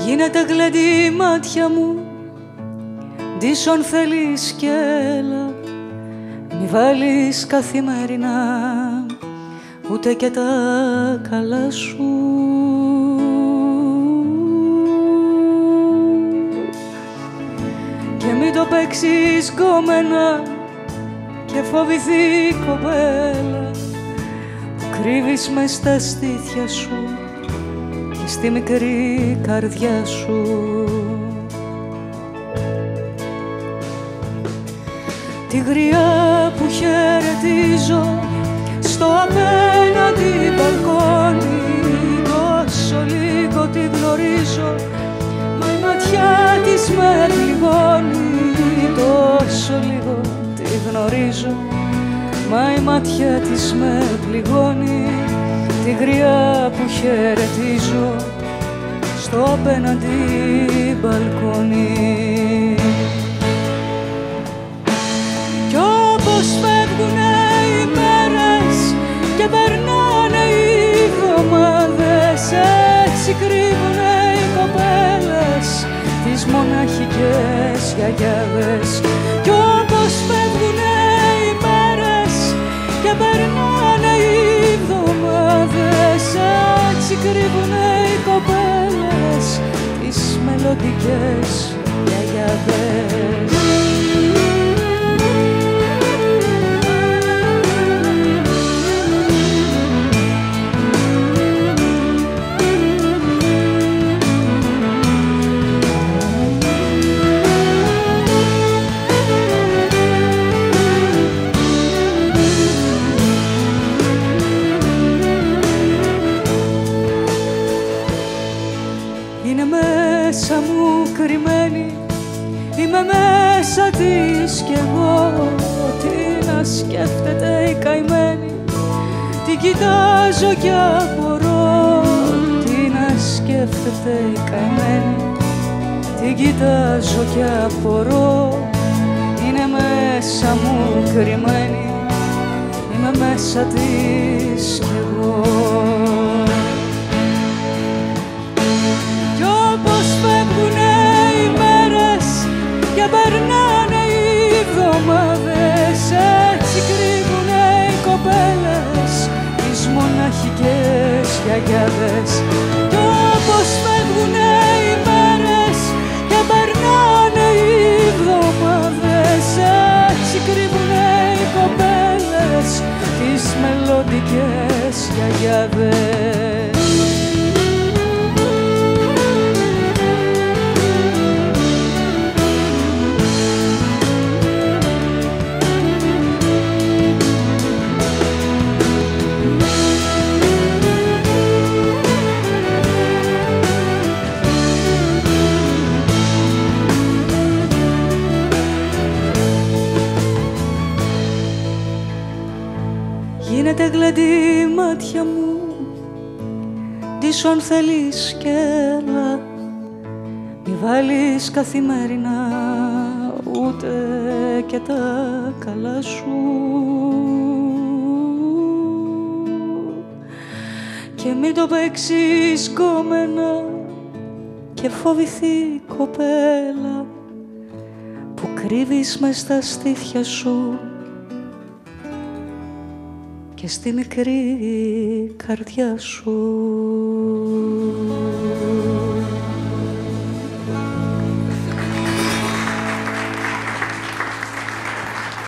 Γίνεται γλέντι μάτια μου, ντύσον θέλεις κι έλα. Μη βάλεις καθημερινά ούτε και τα καλά σου. Και μην το παίξεις γκόμενα και φοβηθεί η κοπέλα που κρύβεις μες στα στήθια σου και στη μικρή καρδιά σου. Τη γριά που χαιρετίζω στο απέναντι μπαλκόνι, τόσο λίγο τη γνωρίζω, μα η ματιά της με πληγώνει. Τόσο λίγο τη γνωρίζω, μα η ματιά της με πληγώνει. Τη γριά που χαιρετίζω στο απέναντι μπαλκόνι. Κι όπως φεύγουνε οι μέρες και περνάνε οι εβδομάδες, έτσι κρύβουνε οι κοπέλες τις μοναχικές γιαγιάδες. Κι όπως φεύγουνε οι μέρες και περνάνε οι εβδομάδες, έτσι κρύβουνε οι κοπέλες τις μελλοντικές γιαγιάδες. Μέσα μου κρυμμένη, είμαι μέσα της κι εγώ. Τι να σκέφτεται η καημένη, την κοιτάζω κι απορώ. Τι να σκέφτεται η καημένη, την κοιτάζω κι απορώ. Είναι μέσα μου κρυμμένη, είμαι μέσα της κι εγώ. Φεύγουνε οι μέρες και περνάνε οι εβδομάδες, έτσι κρύβουνε οι κοπέλες τις μοναχικές γιαγιάδες. Κι όπως φεύγουνε οι μέρες και περνάνε οι εβδομάδες, έτσι κρύβουνε οι κοπέλες τις μελλοντικές γιαγιάδες. Γίνεται γλέντι μάτια μου, ντύσου αν θέλεις κι έλα. Μη βάλεις καθημερινά ούτε και τα καλά σου. Και μην το παίξεις κόμενα και φοβηθεί η κοπέλα που κρύβεις μες στα στήθια σου και στη μικρή καρδιά σου.